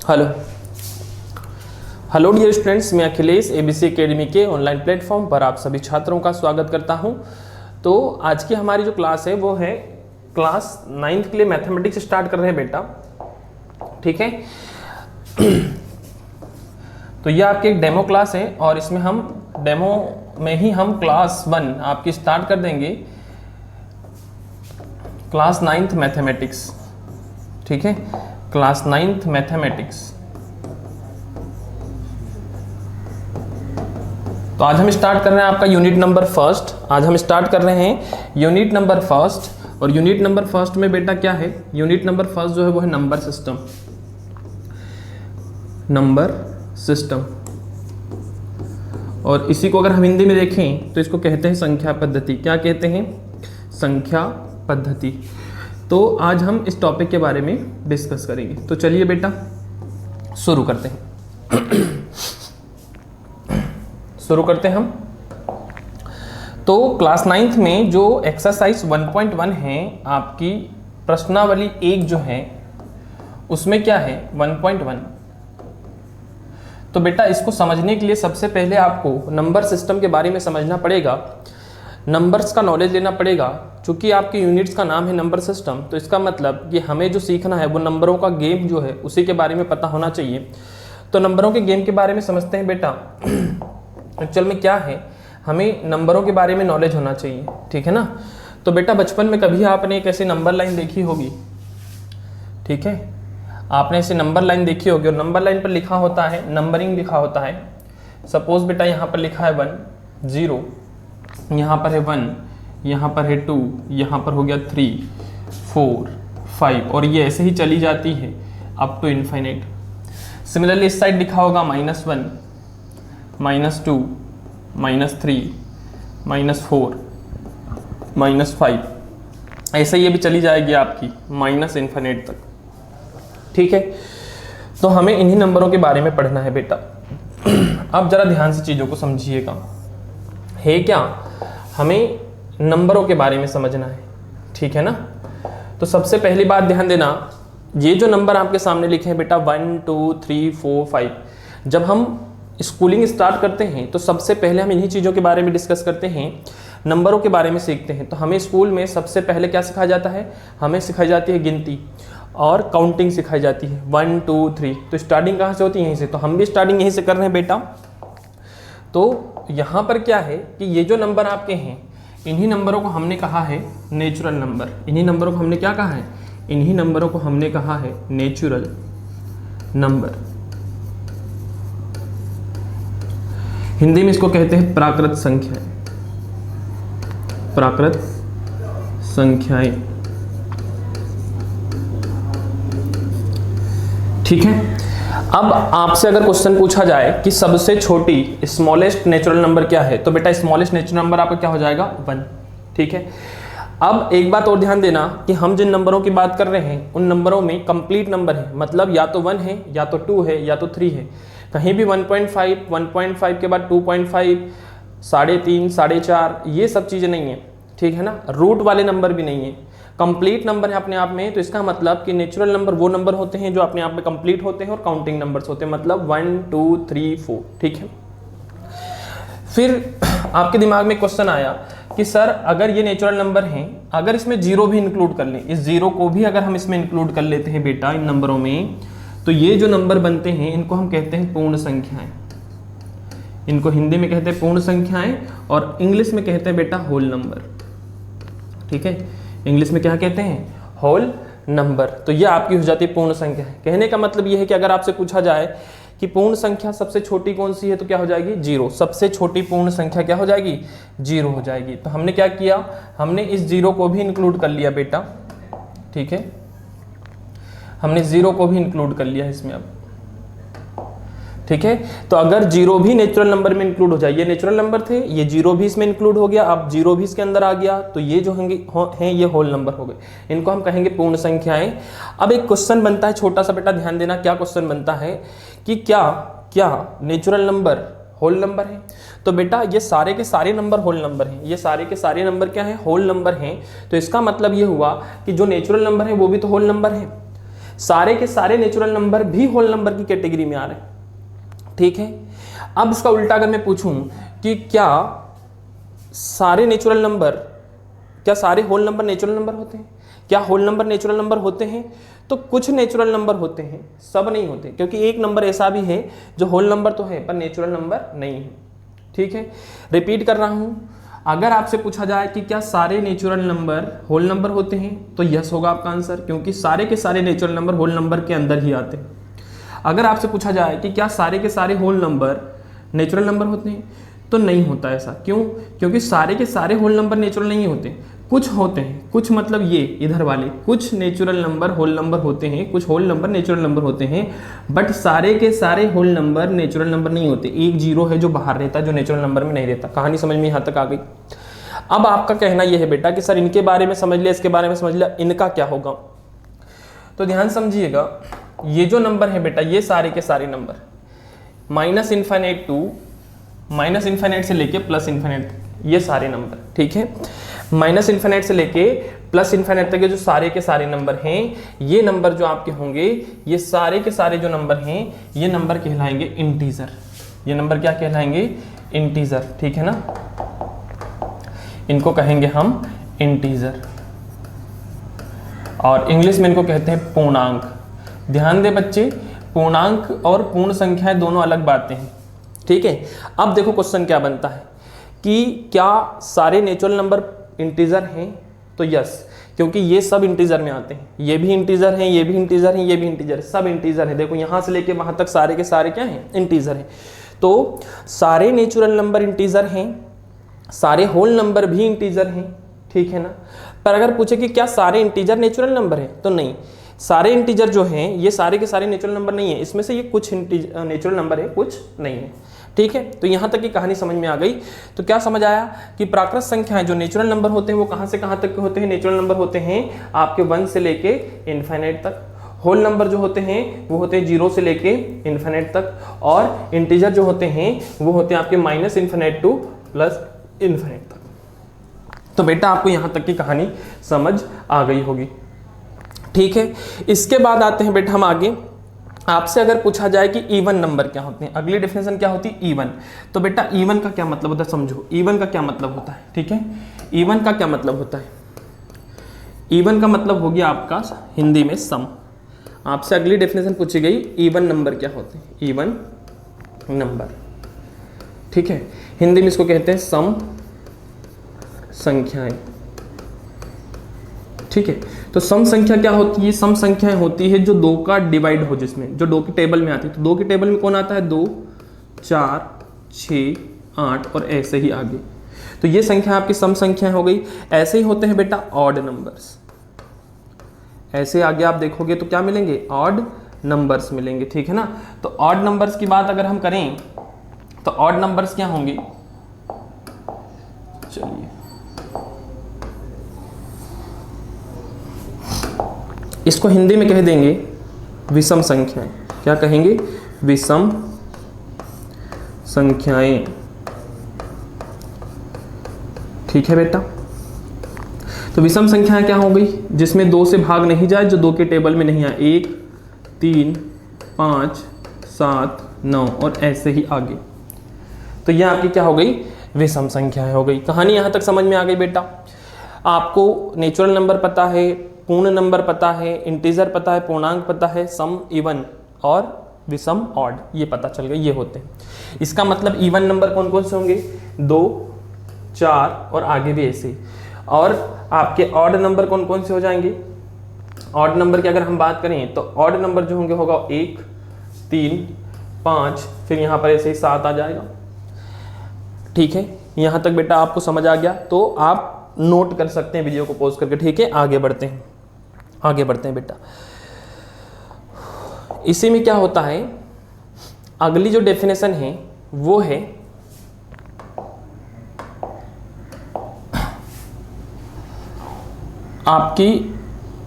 Hello hello dear students, मैं Akhilesh ABC academy के online platform पर आप सभी छात्रों का स्वागत करता हूं। तो आज की हमारी जो क्लास है वो है क्लास 9th के लिए मैथमेटिक्स स्टार्ट कर रहे हैं बेटा, ठीक है। तो ये आपकी एक डेमो क्लास है और इसमें हम डेमो में ही हम क्लास 1 आपकी स्टार्ट कर देंगे, क्लास 9th मैथमेटिक्स, ठीक है, क्लास 9th मैथमेटिक्स। तो आज हम स्टार्ट कर रहे हैं आपका यूनिट नंबर फर्स्ट। आज हम स्टार्ट कर रहे हैं यूनिट नंबर फर्स्ट। और यूनिट नंबर फर्स्ट में बेटा क्या है, यूनिट नंबर फर्स्ट जो है वो है नंबर सिस्टम। नंबर सिस्टम, और इसी को अगर हम हिंदी में देखें तो इसको कहते हैं संख्या पद्धति। क्या कहते हैं? संख्या पद्धति। तो आज हम इस टॉपिक के बारे में डिस्कस करेंगे। तो चलिए बेटा शुरू करते हैं। शुरू करते हैं हम। तो क्लास 9th में जो एक्सरसाइज 1.1 है आपकी प्रश्नावली 1 जो है उसमें क्या है 1.1। तो बेटा इसको समझने के लिए सबसे पहले आपको नंबर सिस्टम के बारे में समझना पड़ेगा, नंबर्स का नॉलेज लेना पड़ेगा। चूंकि आपके यूनिट्स का नाम है नंबर सिस्टम, तो इसका मतलब कि हमें जो सीखना है वो नंबरों का गेम जो है उसी के बारे में पता होना चाहिए। तो नंबरों के गेम के बारे में समझते हैं बेटा। एक्चुअल में क्या है, हमें नंबरों के बारे में नॉलेज होना चाहिए, ठीक है ना। तो बेटा बचपन में कभी आपने एक ऐसी नंबर लाइन देखी होगी, ठीक है, आपने ऐसे नंबर लाइन देखी होगी और नंबर लाइन पर लिखा होता है, नंबरिंग लिखा होता है। सपोज बेटा यहाँ पर लिखा है 1 0, यहाँ पर है 1, यहाँ पर है 2, यहाँ पर हो गया 3 4 5, और ये ऐसे ही चली जाती है अप टू इन्फिनिट। सिमिलरली इस साइड लिखा होगा -1 -2 -3 -4 -5, ऐसे ये भी चली जाएगी आपकी माइनस इन्फिनिट तक, ठीक है। तो हमें इन्हीं नंबरों के बारे में पढ़ना है बेटा। अब जरा ध्यान से चीज़ों को समझिएगा। है क्या, हमें नंबरों के बारे में समझना है, ठीक है ना। तो सबसे पहली बात ध्यान देना, ये जो नंबर आपके सामने लिखे हैं बेटा 1 2 3 4 5, जब हम स्कूलिंग स्टार्ट करते हैं तो सबसे पहले हम इन्हीं चीज़ों के बारे में डिस्कस करते हैं, नंबरों के बारे में सीखते हैं। तो हमें स्कूल में सबसे पहले क्या सिखाया जाता है, हमें सिखाई जाती है गिनती और काउंटिंग सिखाई जाती है 1 2 3। तो स्टार्टिंग कहाँ से होती है, यहीं से। तो हम भी स्टार्टिंग यहीं से कर रहे हैं बेटा। तो यहाँ पर क्या है कि ये जो नंबर आपके हैं, इन्हीं नंबरों को हमने कहा है नेचुरल नंबर। इन्हीं नंबरों को हमने क्या कहा है, इन्हीं नंबरों को हमने कहा है नेचुरल नंबर। हिंदी में इसको कहते हैं प्राकृत संख्याएं। प्राकृत संख्याएं, ठीक है। अब आपसे अगर क्वेश्चन पूछा जाए कि सबसे छोटी स्मॉलेस्ट नेचुरल नंबर क्या है, तो बेटा स्मॉलेस्ट नेचुरल नंबर आपका क्या हो जाएगा 1, ठीक है। अब एक बात और ध्यान देना कि हम जिन नंबरों की बात कर रहे हैं उन नंबरों में कंप्लीट नंबर है, मतलब या तो 1 है या तो 2 है या तो 3 है। कहीं भी 1.5 1.5 के बाद 2.5 3.5 4.5 ये सब चीज़ें नहीं है, ठीक है ना। रूट वाले नंबर भी नहीं है, कंप्लीट नंबर है अपने आप में। तो इसका मतलब कि नेचुरल नंबर वो नंबर होते हैं जो अपने आप में कंप्लीट होते हैं और काउंटिंग नंबर्स होते हैं, मतलब 1 2 3 4, ठीक है। फिर आपके दिमाग में क्वेश्चन आया कि सर अगर ये नेचुरल नंबर हैं, अगर इसमें जीरो भी इंक्लूड कर लें, इस जीरो को भी अगर हम इसमें इंक्लूड कर लेते हैं बेटा इन नंबरों में, तो ये जो नंबर बनते हैं इनको हम कहते हैं पूर्ण संख्याएं। इनको हिंदी में कहते हैं पूर्ण संख्याएं और इंग्लिश में कहते हैं बेटा होल नंबर, ठीक है। इंग्लिश में क्या कहते हैं, होल नंबर। तो ये आपकी हो जाती है पूर्ण संख्या। कहने का मतलब ये है कि अगर आपसे पूछा जाए कि पूर्ण संख्या सबसे छोटी कौन सी है, तो क्या हो जाएगी 0। सबसे छोटी पूर्ण संख्या क्या हो जाएगी 0 हो जाएगी। तो हमने क्या किया, हमने इस 0 को भी इंक्लूड कर लिया बेटा, ठीक है। हमने 0 को भी इंक्लूड कर लिया इसमें अब, ठीक है। तो अगर 0 भी नेचुरल नंबर में इंक्लूड हो जाए, ये नेचुरल नंबर थे, ये 0 भी इसमें इंक्लूड हो गया, अब 0 भी इसके अंदर आ गया, तो ये जो हैं ये होल नंबर हो गए। इनको हम कहेंगे पूर्ण संख्याएं। अब एक क्वेश्चन बनता है छोटा सा बेटा, ध्यान देना। क्या क्वेश्चन बनता है कि क्या नेचुरल नंबर होल नंबर है? तो बेटा ये सारे के सारे नंबर होल नंबर हैं, ये सारे के सारे नंबर क्या है, होल नंबर हैं। तो इसका मतलब ये हुआ कि जो नेचुरल नंबर है वो भी तो होल नंबर है। सारे के सारे नेचुरल नंबर भी होल नंबर की कैटेगरी में आ रहे हैं। ठीक है, अब इसका उल्टा अगर मैं पूछूं कि क्या सारे नेचुरल नंबर, क्या सारे होल नंबर नेचुरल नंबर होते हैं, क्या होल नंबर नेचुरल नंबर होते हैं, तो कुछ नेचुरल नंबर होते हैं, सब नहीं होते, क्योंकि एक नंबर ऐसा भी है जो होल नंबर तो है पर नेचुरल नंबर नहीं है। ठीक है, रिपीट कर रहा हूं, अगर आपसे पूछा जाए कि क्या सारे नेचुरल नंबर होल नंबर होते हैं तो यस होगा आपका आंसर, क्योंकि सारे के सारे नेचुरल नंबर होल नंबर के अंदर ही आते हैं। अगर आपसे पूछा जाए कि क्या सारे के सारे होल नंबर नेचुरल नंबर होते हैं तो नहीं होता ऐसा। क्यों? क्योंकि सारे के सारे होल नंबर नेचुरल नहीं होते, कुछ होते हैं, कुछ मतलब ये इधर वाले कुछ नेचुरल नंबर होल नंबर होते हैं, कुछ होल नंबर नेचुरल नंबर होते हैं, बट सारे के सारे होल नंबर नेचुरल नंबर नहीं होते। एक जीरो है जो बाहर रहता है, जो नेचुरल नंबर में नहीं रहता। कहानी समझ में यहाँ तक आ गई। अब आपका कहना यह है बेटा कि सर इनके बारे में समझ लिया, इसके बारे में समझ लिया, इनका क्या होगा, तो ध्यान समझिएगा, ये जो नंबर है बेटा, ये सारे के सारे number minus infinite to minus infinite से लेके प्लस इन्फिनिट, ये सारे नंबर, ठीक है, माइनस इन्फिनिट से लेके प्लस इन्फिनिट तक के जो सारे के सारे नंबर हैं, ये नंबर जो आपके होंगे, ये सारे के सारे जो नंबर हैं, ये नंबर कहलाएंगे इंटीजर। ये नंबर क्या कहलाएंगे? इंटीजर। ठीक है ना, इनको कहेंगे हम इंटीजर, और इंग्लिश में इनको कहते हैं पूर्णांक। ध्यान दे बच्चे, पूर्णांक और पूर्ण संख्याएं दोनों अलग बातें हैं। ठीक है, अब देखो क्वेश्चन क्या बनता है कि क्या सारे नेचुरल नंबर इंटीजर हैं, तो यस, क्योंकि ये सब इंटीजर में आते हैं, ये भी इंटीजर हैं, ये भी इंटीजर हैं, ये भी इंटीजर, सब इंटीजर है। देखो यहां से लेके वहां तक सारे के सारे क्या हैं? इंटीजर हैं। तो सारे नेचुरल नंबर इंटीजर हैं, सारे होल नंबर भी इंटीजर हैं। ठीक है ना, पर अगर पूछे कि क्या सारे इंटीजर नेचुरल नंबर हैं, तो नहीं, सारे इंटीजर जो हैं ये सारे के सारे नेचुरल नंबर नहीं है, इसमें से ये कुछ नेचुरल नंबर है, कुछ नहीं है। ठीक है, तो यहां तक की कहानी समझ में आ गई। तो क्या समझ आया कि प्राकृत संख्याएं जो नेचुरल नंबर होते हैं वो कहां से कहां तक के होते हैं? नेचुरल नंबर होते हैं आपके 1 से लेके इन्फिनिट तक। होल नंबर जो होते हैं वो होते हैं 0 से लेके इन्फिनिट तक, और इंटीजर जो होते हैं वो होते हैं आपके minus infinite two plus infinite तक। तो बेटा आपको यहां तक की कहानी समझ आ गई होगी। ठीक है, इसके बाद आते हैं बेटा हम आगे। आपसे अगर पूछा जाए कि इवन नंबर क्या होते हैं, अगली डेफिनेशन क्या होती है? इवन। तो बेटा इवन का क्या मतलब होता है समझो, इवन का क्या मतलब होता है? ठीक है, इवन का क्या मतलब होता है? इवन का मतलब हो गया आपका हिंदी में सम। आपसे अगली डेफिनेशन पूछी गई, इवन नंबर क्या होते हैं? Even number. ठीक है, हिंदी में इसको कहते हैं सम संख्याएं। ठीक है, तो सम संख्या क्या होती है? सम संख्याएं होती है जो 2 का डिवाइड हो, जिसमें जो 2 की टेबल में आती है। तो 2 की टेबल में कौन आता है? 2, 4, 6, 8 और ऐसे ही आगे। तो ये संख्या आपकी सम संख्याएं हो गई। ऐसे ही होते हैं बेटा ऑड नंबर्स। ऐसे आगे आप देखोगे तो क्या मिलेंगे? ऑड नंबर्स मिलेंगे। ठीक है ना, तो ऑड नंबर्स की बात अगर हम करें तो ऑड नंबर्स क्या होंगे? चलिए इसको हिंदी में कह देंगे विषम संख्याएं। क्या कहेंगे? विषम संख्याएं। ठीक है बेटा, तो विषम संख्याएं क्या हो गई? जिसमें 2 से भाग नहीं जाए, जो 2 के टेबल में नहीं आए। 1, 3, 5, 7, 9 और ऐसे ही आगे। तो यह आपकी क्या हो गई? विषम संख्याएं हो गई। कहानी यहां तक समझ में आ गई बेटा। आपको नेचुरल नंबर पता है, पूर्ण नंबर पता है, इंटीजर पता है, पूर्णांक पता है, सम, इवन और विषम, ऑड, ये पता चल गया, ये होते हैं। इसका मतलब इवन नंबर कौन कौन से होंगे? 2, 4 और आगे भी ऐसे। और आपके ऑड नंबर कौन कौन से हो जाएंगे? ऑड नंबर की अगर हम बात करें तो ऑड नंबर जो होंगे होगा 1, 3, 5, फिर यहाँ पर ऐसे ही 7 आ जाएगा। ठीक है, यहाँ तक बेटा आपको समझ आ गया? तो आप नोट कर सकते हैं वीडियो को पॉज करके। ठीक है, आगे बढ़ते हैं, आगे बढ़ते हैं बेटा। इसी में क्या होता है, अगली जो डेफिनेशन है वो है आपकी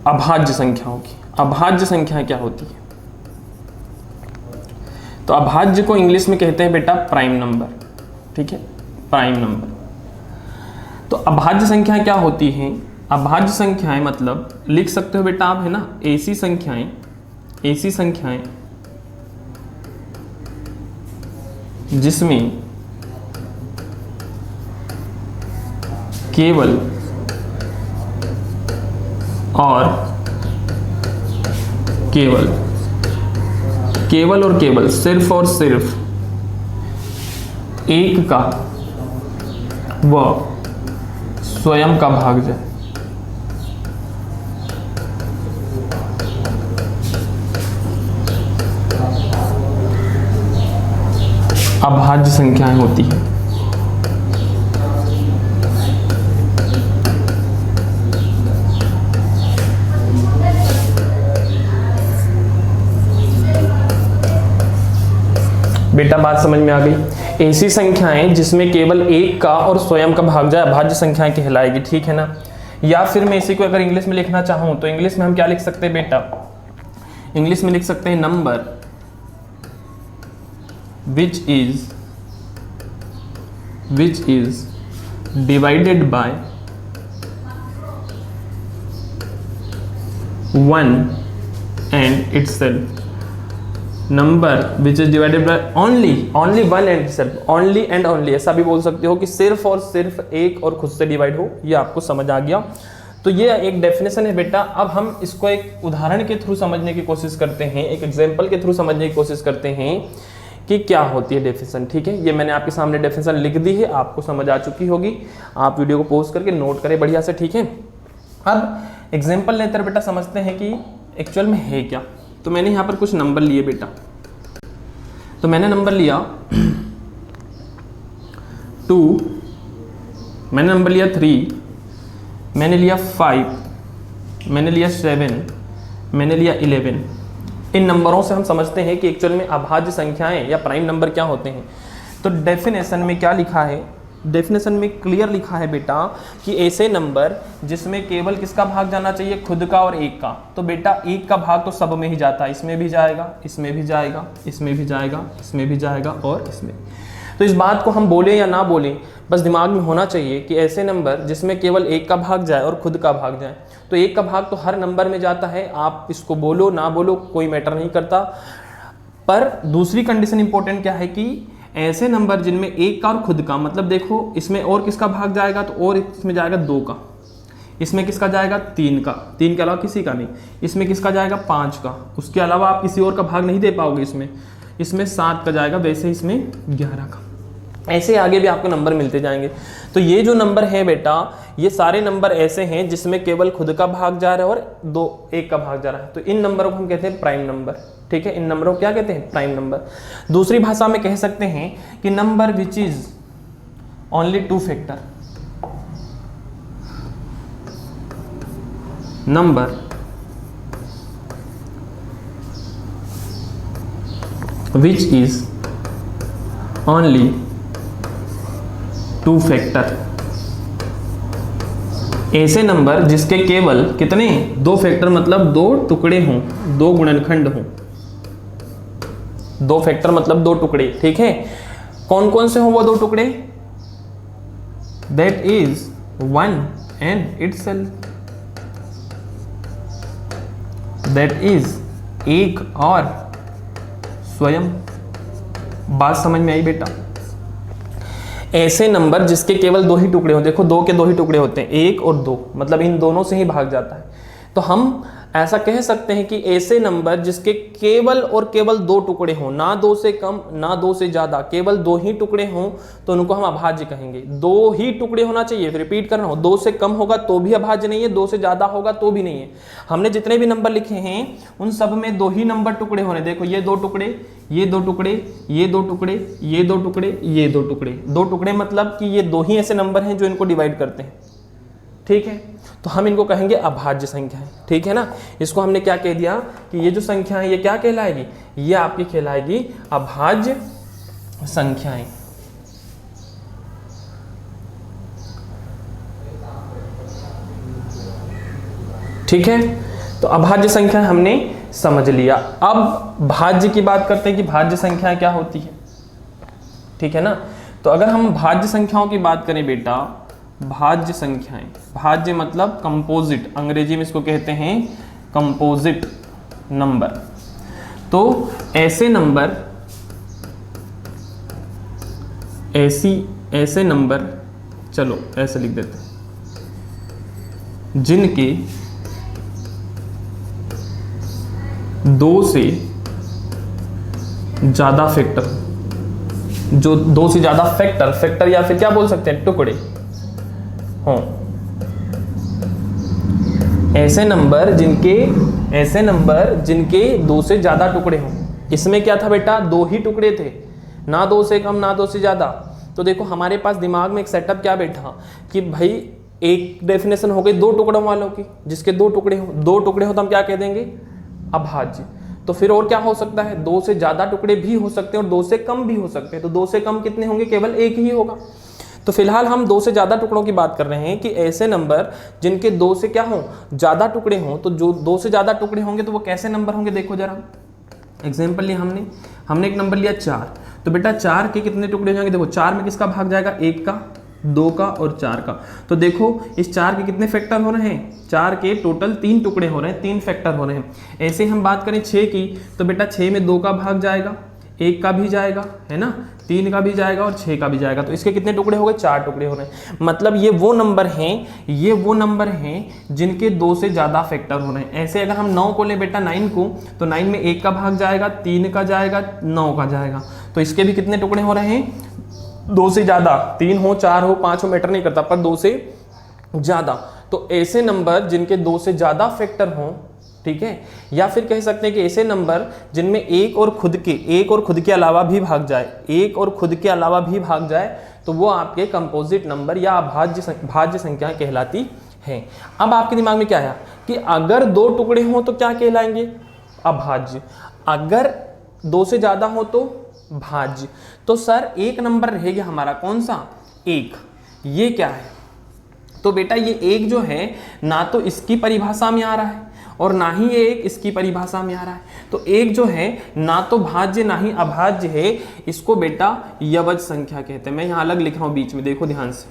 अभाज्य संख्याओं की। अभाज्य संख्याएं क्या होती है? तो अभाज्य को इंग्लिश में कहते हैं बेटा प्राइम नंबर। ठीक है, प्राइम नंबर। तो अभाज्य संख्याएं क्या होती हैं? अभाज्य संख्याएं मतलब लिख सकते हो बेटा आप, है ना, ऐसी संख्याएं ऐसी संख्याएं जिसमें केवल और केवल सिर्फ और सिर्फ एक का व स्वयं का भाज्य अभाज्य संख्याएं होती है। बेटा बात समझ में आ गई? ऐसी संख्याएं जिसमें केवल एक का और स्वयं का भाज्य अभाज्य संख्याएं कहलाएगी, ठीक है ना। या फिर मैं इसी को अगर इंग्लिश में लिखना चाहूं तो इंग्लिश में हम क्या लिख सकते हैं बेटा? इंग्लिश में लिख सकते हैं number which is divided by 1 and itself, number which is divided by only 1 and itself, only and only ऐसा भी बोल सकते हो कि सिर्फ और सिर्फ एक और खुद से डिवाइड हो। ये आपको समझ आ गया? तो ये एक डेफिनेशन है बेटा। अब हम इसको एक उदाहरण के थ्रू समझने की कोशिश करते हैं, एक एग्जाम्पल के थ्रू समझने की कोशिश करते हैं कि क्या होती है डेफिनेशन, ठीक है। ये मैंने आपके सामने डेफिनेशन लिख दी है, आपको समझ आ चुकी होगी। आप वीडियो को पॉज करके नोट करें बढ़िया से, ठीक है। अब एग्जाम्पल लेकर बेटा समझते हैं कि एक्चुअल में है क्या। तो मैंने यहाँ पर कुछ नंबर लिए बेटा। तो मैंने नंबर लिया 2, मैंने नंबर लिया 3, मैंने लिया 5, मैंने लिया 7, मैंने लिया 11। इन नंबरों से हम समझते हैं कि एक्चुअल में अभाज्य संख्याएं या प्राइम नंबर क्या होते हैं। तो डेफिनेशन में क्या लिखा है? डेफिनेशन में क्लियर लिखा है बेटा कि ऐसे नंबर जिसमें केवल किसका भाग जाना चाहिए? खुद का और एक का। तो बेटा एक का भाग तो सब में ही जाता है, इसमें भी जाएगा, इसमें भी जाएगा, इसमें भी जाएगा, इसमें भी जाएगा और इसमें। तो इस बात को हम बोले या ना बोलें, बस दिमाग में होना चाहिए कि ऐसे नंबर जिसमें केवल एक का भाग जाए और खुद का भाग जाए। तो एक का भाग तो हर नंबर में जाता है, आप इसको बोलो ना बोलो कोई मैटर नहीं करता। पर दूसरी कंडीशन इंपॉर्टेंट क्या है कि ऐसे नंबर जिनमें एक का और खुद का, मतलब देखो इसमें और किसका भाग जाएगा? तो और इसमें जाएगा 2 का, इसमें किसका जाएगा? 3 का, 3 के अलावा किसी का नहीं। इसमें किसका जाएगा? 5 का, उसके अलावा आप किसी और का भाग नहीं दे पाओगे। इसमें 7 का जाएगा, वैसे इसमें 11 का। ऐसे आगे भी आपको नंबर मिलते जाएंगे। तो ये जो नंबर है बेटा, ये सारे नंबर ऐसे हैं जिसमें केवल खुद का भाग जा रहा है और एक का भाग जा रहा है। तो इन नंबरों को हम कहते हैं प्राइम नंबर, ठीक है। इन नंबरों को क्या कहते हैं? Prime number. दूसरी भाषा में कह सकते हैं कि number which is only 2 factor, number which is only 2 factor. ऐसे नंबर जिसके केवल कितने? 2 फैक्टर, मतलब 2 टुकड़े हों, 2 गुणनखंड हों। 2 फैक्टर मतलब 2 टुकड़े, ठीक है। कौन कौन से हों वो 2 टुकड़े? That is 1 and itself, that is एक और स्वयं। बात समझ में आई बेटा? ऐसे नंबर जिसके केवल 2 ही टुकड़े हो, देखो 2 के 2 ही टुकड़े होते हैं, 1 और 2, मतलब इन दोनों से ही भाग जाता है। तो हम ऐसा कह सकते हैं कि ऐसे नंबर जिसके केवल और केवल 2 टुकड़े हों, ना 2 से कम ना 2 से ज़्यादा, केवल 2 ही टुकड़े हों, तो उनको हम अभाज्य कहेंगे। 2 ही टुकड़े होना चाहिए, रिपीट कर रहा हूँ, 2 से कम होगा तो भी अभाज्य नहीं है, 2 से ज़्यादा होगा तो भी नहीं है। हमने जितने भी नंबर लिखे हैं उन सब में 2 ही नंबर टुकड़े होने। देखो ये 2 टुकड़े, ये 2 टुकड़े, ये 2 टुकड़े, ये 2 टुकड़े, ये 2 टुकड़े। 2 टुकड़े मतलब कि ये 2 ही ऐसे नंबर हैं जो इनको डिवाइड करते हैं, ठीक है। तो हम इनको कहेंगे अभाज्य संख्या है, ठीक है ना। इसको हमने क्या कह दिया कि ये जो संख्या है ये क्या कहलाएगी? ये आपकी कहलाएगी अभाज्य संख्याएं। ठीक है, तो अभाज्य संख्या हमने समझ लिया। अब भाज्य की बात करते हैं कि भाज्य संख्याएं क्या होती है, ठीक है ना। तो अगर हम भाज्य संख्याओं की बात करें बेटा, भाज्य संख्याएं, भाज्य मतलब कंपोजिट, अंग्रेजी में इसको कहते हैं कंपोजिट नंबर। तो ऐसे नंबर चलो ऐसे लिख देते हैं, जिनके 2 से ज़्यादा फैक्टर, जो 2 से ज़्यादा फैक्टर या फिर क्या बोल सकते हैं, टुकड़े हों। ऐसे नंबर जिनके 2 से ज़्यादा टुकड़े हों। इसमें क्या था बेटा, 2 ही टुकड़े थे, ना 2 से कम ना 2 से ज़्यादा। तो देखो हमारे पास दिमाग में एक सेटअप क्या बैठा कि भाई एक डेफिनेशन हो गई 2 टुकड़ों वालों की, जिसके 2 टुकड़े हो, 2 टुकड़े हो तो हम क्या कह देंगे, अभाज्य। तो फिर और क्या हो सकता है, 2 से ज़्यादा टुकड़े भी हो सकते हैं और 2 से कम भी हो सकते हैं। तो 2 से कम कितने होंगे, केवल एक ही होगा। तो फिलहाल हम 2 से ज़्यादा टुकड़ों की बात कर रहे हैं कि ऐसे नंबर जिनके 2 से क्या हो, ज़्यादा टुकड़े हों। तो जो 2 से ज़्यादा टुकड़े होंगे तो वो कैसे नंबर होंगे, देखो जरा एग्जाम्पल लिया हमने एक नंबर लिया 4। तो बेटा 4 के कितने टुकड़े हो जाएंगे, देखो 4 में किसका भाग जाएगा, 1 का, 2 का और 4 का। तो देखो इस 4 के कितने फैक्टर हो रहे हैं, 4 के टोटल 3 टुकड़े हो रहे हैं, 3 फैक्टर हो रहे हैं। ऐसे हम बात करें 6 की, तो बेटा 6 में 2 का भाग जाएगा, 1 का भी जाएगा, है ना, 3 का भी जाएगा और 6 का भी जाएगा। तो इसके कितने टुकड़े हो गए, 4 टुकड़े हो रहे हैं। मतलब ये वो नंबर हैं जिनके 2 से ज़्यादा फैक्टर हो रहे हैं। ऐसे अगर हम 9 को ले बेटा, 9 को, तो 9 में 1 का भाग जाएगा, 3 का जाएगा, 9 का जाएगा। तो इसके भी कितने टुकड़े हो रहे हैं, 2 से ज़्यादा, 3 हो 4 हो 5 हो मैटर नहीं करता, पर 2 से ज़्यादा। तो ऐसे नंबर जिनके 2 से ज़्यादा फैक्टर हों, ठीक है, या फिर कह सकते हैं कि ऐसे नंबर जिनमें एक और खुद के अलावा भी भाग जाए, तो वो आपके कंपोजिट नंबर या भाज्य संख्या कहलाती हैं। अब आपके दिमाग में क्या आया कि अगर 2 टुकड़े हों तो क्या कहलाएंगे, अभाज्य, अगर 2 से ज़्यादा हो तो भाज्य। तो सर एक नंबर रहेगा हमारा कौन सा, 1। ये क्या है, तो बेटा ये 1 जो है ना तो इसकी परिभाषा में आ रहा है और ना ही ये 1 इसकी परिभाषा में आ रहा है। तो 1 जो है ना तो भाज्य ना ही अभाज्य है, इसको बेटा यवज संख्या कहते हैं। मैं यहाँ अलग लिख रहा हूँ बीच में, देखो ध्यान से,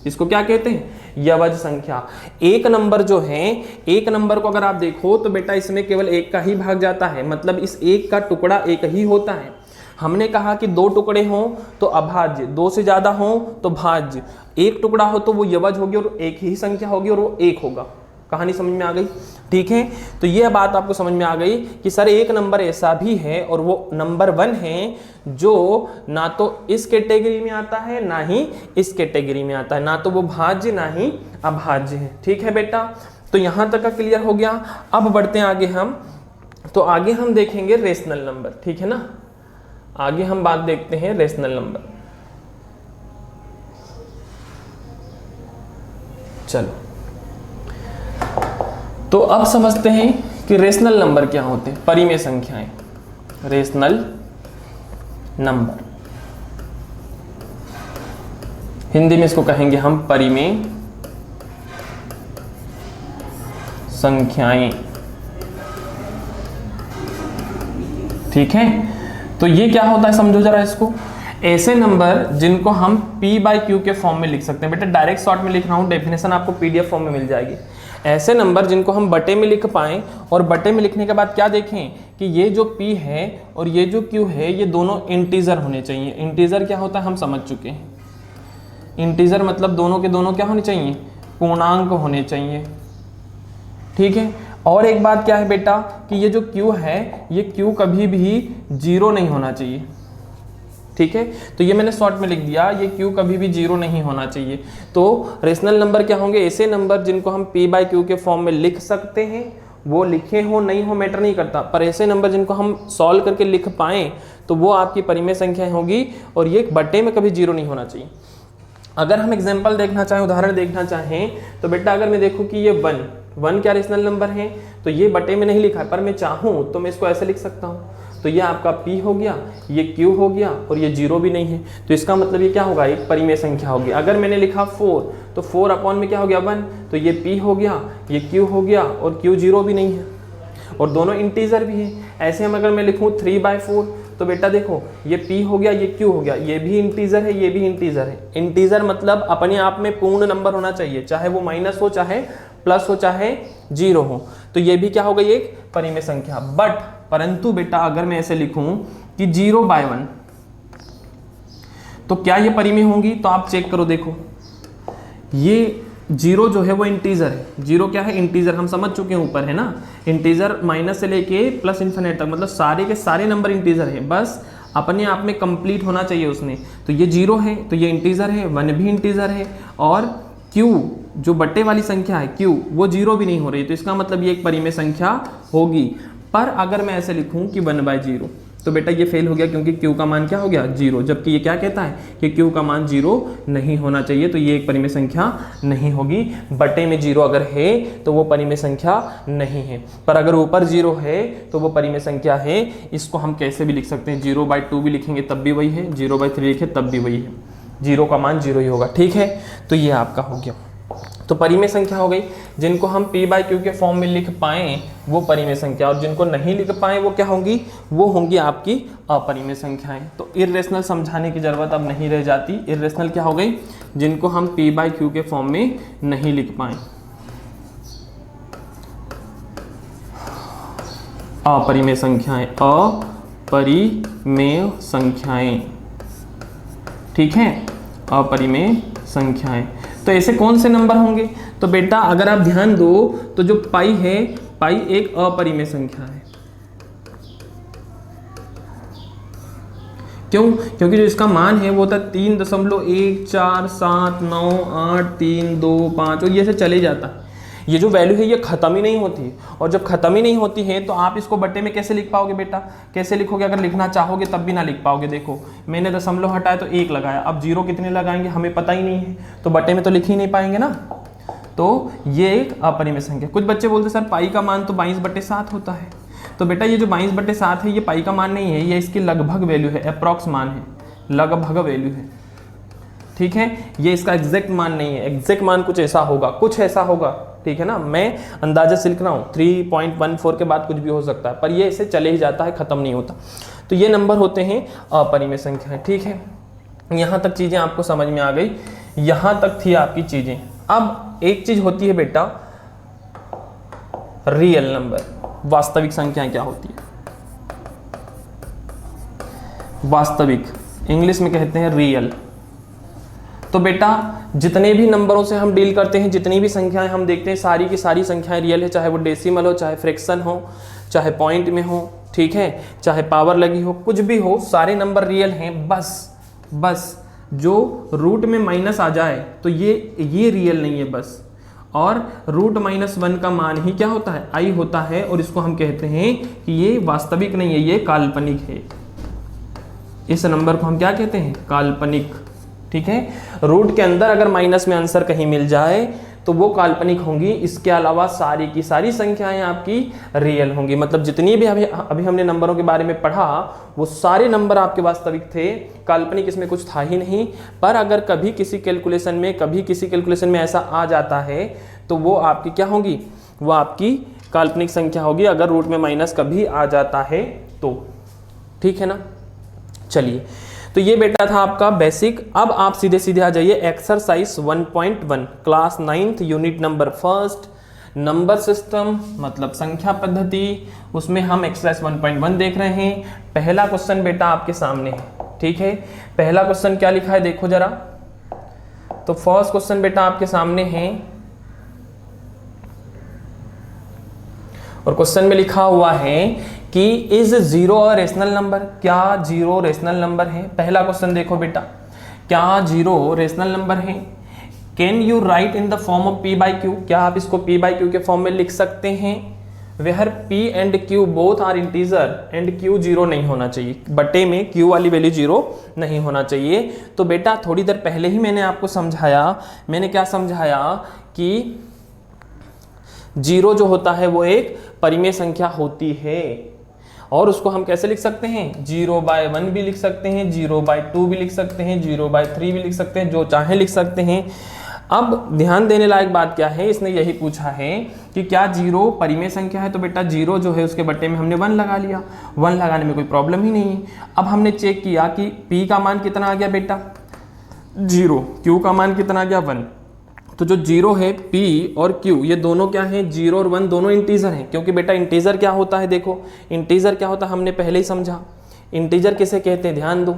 इसको क्या कहते हैं, यवज संख्या। एक नंबर जो है, एक नंबर को अगर आप देखो तो बेटा इसमें केवल 1 का ही भाग जाता है, मतलब इस 1 का टुकड़ा 1 ही होता है। हमने कहा कि 2 टुकड़े हों तो अभाज्य, 2 से ज़्यादा हों तो भाज्य, 1 टुकड़ा हो तो वो यवज होगी और 1 ही संख्या होगी और वो 1 होगा। कहानी समझ में आ गई, ठीक है। तो ये बात आपको समझ में आ गई कि सर एक नंबर ऐसा भी है और वो नंबर 1 है जो ना तो इस कैटेगरी में आता है ना ही इस कैटेगरी में आता है, ना तो वो भाज्य ना ही अभाज्य है, ठीक है बेटा। तो यहाँ तक का क्लियर हो गया। अब बढ़ते हैं आगे हम, तो आगे हम देखेंगे रेशनल नंबर, ठीक है ना। आगे हम बात देखते हैं रेशनल नंबर। चलो तो अब समझते हैं कि रेशनल नंबर क्या होते हैं, परिमेय संख्याएं। रेशनल नंबर हिंदी में इसको कहेंगे हम परिमेय संख्याएं, ठीक है। तो ये क्या होता है समझो जरा इसको, ऐसे नंबर जिनको हम P/Q के फॉर्म में लिख सकते हैं। बेटा डायरेक्ट शॉर्ट में लिख रहा हूँ, डेफिनेशन आपको PDF फॉर्म में मिल जाएगी। ऐसे नंबर जिनको हम बटे में लिख पाएँ, और बटे में लिखने के बाद क्या देखें कि ये जो P है और ये जो Q है ये दोनों इंटीजर होने चाहिए। इंटीजर क्या होता है हम समझ चुके हैं, इंटीजर मतलब दोनों के दोनों क्या होने चाहिए, पूर्णांक होने चाहिए, ठीक है। और एक बात क्या है बेटा कि ये जो Q है ये Q कभी भी 0 नहीं होना चाहिए, ठीक है। तो ये मैंने शॉर्ट में लिख दिया, ये Q कभी भी 0 नहीं होना चाहिए। तो रेशनल नंबर क्या होंगे, ऐसे नंबर जिनको हम P/Q के फॉर्म में लिख सकते हैं, वो लिखे हो नहीं हो मैटर नहीं करता, पर ऐसे नंबर जिनको हम सॉल्व करके लिख पाएँ तो वो आपकी परिमेय संख्याएं होगी और ये बटे में कभी 0 नहीं होना चाहिए। अगर हम एग्जाम्पल देखना चाहें, उदाहरण देखना चाहें, तो बेटा अगर मैं देखूँ कि ये 1 क्या रेशनल नंबर है, तो ये बटे में नहीं लिखा है, पर मैं चाहूँ तो मैं इसको ऐसे लिख सकता हूँ। तो ये आपका P हो गया, ये Q हो गया और ये 0 भी नहीं है, तो इसका मतलब ये क्या होगा, एक परिमेय संख्या होगी। अगर मैंने लिखा 4 तो 4 अपॉन में क्या हो गया 1, तो ये P हो गया, ये Q हो गया और Q 0 भी नहीं है और दोनों इंटीजर भी है। ऐसे हम अगर मैं लिखूँ 3/4 तो बेटा देखो ये P हो गया, ये Q हो गया, ये भी इंटीजर है, ये भी इंटीजर है। इंटीजर मतलब अपने आप में पूर्ण नंबर होना चाहिए, चाहे वो माइनस हो, चाहे प्लस हो, चाहे 0 हो। तो ये भी क्या हो गई, एक परिमेय संख्या। बट परंतु बेटा अगर मैं ऐसे लिखूं कि 0/1 तो क्या ये परिमेय होंगी? तो आप चेक करो, देखो ये 0 जो है वो इंटीजर है। 0 क्या है? इंटीजर। हम समझ चुके हैं ऊपर, है ना, इंटीजर माइनस से लेके प्लस इन्फिनिट तक, मतलब सारे के सारे नंबर इंटीजर है, बस अपने आप में कंप्लीट होना चाहिए उसने। तो ये 0 है तो ये इंटीजर है, 1 भी इंटीजर है, और q जो बट्टे वाली संख्या है q वो 0 भी नहीं हो रही, तो इसका मतलब ये एक परिमेय संख्या होगी। पर अगर मैं ऐसे लिखूं कि 1/0 तो बेटा ये फेल हो गया, क्योंकि q का मान क्या हो गया? 0, जबकि ये क्या कहता है कि q का मान 0 नहीं होना चाहिए, तो ये एक परिमेय संख्या नहीं होगी। बटे में 0 अगर है तो वो परिमेय संख्या नहीं है, पर अगर ऊपर 0 है तो वो परिमेय संख्या है। इसको हम कैसे भी लिख सकते हैं, 0/2 भी लिखेंगे तब भी वही है, 0/3 लिखे तब भी वही है, 0 का मान 0 ही होगा। ठीक है, तो ये आपका हो गया। तो परिमेय संख्या हो गई। जिनको हम p/q के फॉर्म में लिख पाएँ वो परिमेय संख्या, और जिनको नहीं लिख पाएँ वो क्या होंगी? वो होंगी आपकी अपरिमेय संख्याएं। तो इर्रेशनल समझाने की जरूरत अब नहीं रह जाती। इर्रेशनल क्या हो गई? जिनको हम p/q के फॉर्म में नहीं लिख पाएँ, अपरिमेय संख्याएं, अपरिमेय संख्याएं। ठीक है, अपरिमेय संख्याएं। तो ऐसे कौन से नंबर होंगे? तो बेटा अगर आप ध्यान दो तो जो पाई है, पाई एक अपरिमेय संख्या है। क्यों? क्योंकि जो इसका मान है वो होता है 3.1479832 और ये से चले जाता है। ये जो वैल्यू है ये खत्म ही नहीं होती, और जब खत्म ही नहीं होती है तो आप इसको बट्टे में कैसे लिख पाओगे बेटा? कैसे लिखोगे? अगर लिखना चाहोगे तब भी ना लिख पाओगे। देखो मैंने दशमलव हटाया तो 1 लगाया, अब 0 कितने लगाएंगे हमें पता ही नहीं है, तो बट्टे में तो लिख ही नहीं पाएंगे ना। तो ये एक अपरिमेय संख्या। कुछ बच्चे बोलते सर पाई का मान तो 22/7 होता है, तो बेटा ये जो 22/7 है ये पाई का मान नहीं है, ये इसकी लगभग वैल्यू है, अप्रॉक्स मान है, लगभग वैल्यू है। ठीक है, ये इसका एग्जैक्ट मान नहीं है, एग्जैक्ट मान कुछ ऐसा होगा, कुछ ऐसा होगा। ठीक है ना, मैं अंदाजा से लिख रहा हूँ, 3.14 के बाद कुछ भी हो सकता है, पर ये ऐसे चले ही जाता है, खत्म नहीं होता। तो ये नंबर होते हैं अपरिमेय संख्याएं। ठीक है, यहाँ तक चीजें आपको समझ में आ गई, यहाँ तक थी आपकी चीजें। अब एक चीज होती है बेटा रियल नंबर, वास्तविक संख्याएं क्या होती है? वास्तविक, इंग्लिश में कहते हैं रियल। तो बेटा जितने भी नंबरों से हम डील करते हैं, जितनी भी संख्याएं हम देखते हैं, सारी की सारी संख्याएं रियल है, चाहे वो डेसिमल हो, चाहे फ्रैक्शन हो, चाहे पॉइंट में हो, ठीक है, चाहे पावर लगी हो, कुछ भी हो, सारे नंबर रियल हैं। बस जो रूट में माइनस आ जाए तो ये रियल नहीं है बस। और √-1 का मान ही क्या होता है? i होता है, और इसको हम कहते हैं कि ये वास्तविक नहीं है, ये काल्पनिक है। इस नंबर को हम क्या कहते हैं? काल्पनिक। ठीक है, रूट के अंदर अगर माइनस में आंसर कहीं मिल जाए तो वो काल्पनिक होंगी, इसके अलावा सारी की सारी संख्याएं आपकी रियल होंगी। मतलब जितनी भी अभी हमने नंबरों के बारे में पढ़ा वो सारे नंबर आपके वास्तविक थे, काल्पनिक इसमें कुछ था ही नहीं। पर अगर कभी किसी कैलकुलेशन में ऐसा आ जाता है तो वो आपकी क्या होगी? वो आपकी काल्पनिक संख्या होगी, अगर रूट में माइनस कभी आ जाता है तो। ठीक है ना, चलिए, तो ये बेटा था आपका बेसिक। अब आप सीधे सीधे आ जाइए exercise 1.1 class 9th unit number 1 number system, मतलब संख्या पद्धति। उसमें हम एक्सरसाइज 1.1 देख रहे हैं। पहला क्वेश्चन बेटा आपके सामने है। ठीक है, पहला क्वेश्चन क्या लिखा है देखो जरा। तो फर्स्ट क्वेश्चन बेटा आपके सामने है, और क्वेश्चन में लिखा हुआ है कि इज 0 अ रेशनल नंबर? क्या 0 रेशनल नंबर है? पहला क्वेश्चन देखो बेटा, क्या 0 रेशनल नंबर है? Can you right in the form of p/q? क्या आप इसको p/q के फॉर्म में लिख सकते हैं? Where p and q both are integer and q 0 नहीं होना चाहिए, बटे में q वाली वैल्यू 0 नहीं होना चाहिए। तो बेटा थोड़ी देर पहले ही मैंने आपको समझाया, मैंने क्या समझाया कि 0 जो होता है वो एक परिमेय संख्या होती है, और उसको हम कैसे लिख सकते हैं? 0/1 भी लिख सकते हैं, 0/2 भी लिख सकते हैं, 0/3 भी लिख सकते हैं, जो चाहे लिख सकते हैं। अब ध्यान देने लायक बात क्या है, इसने यही पूछा है कि क्या 0 परिमेय संख्या है? तो बेटा 0 जो है उसके बट्टे में हमने 1 लगा लिया, 1 लगाने में कोई प्रॉब्लम ही नहीं है। अब हमने चेक किया कि p का मान कितना आ गया बेटा 0, q का मान कितना आ गया 1, तो जो 0 है p और q ये दोनों क्या हैं, 0 और 1 दोनों इंटीजर हैं, क्योंकि बेटा इंटीजर क्या होता है, देखो इंटीजर क्या होता है हमने पहले ही समझा। इंटीजर किसे कहते हैं, ध्यान दो,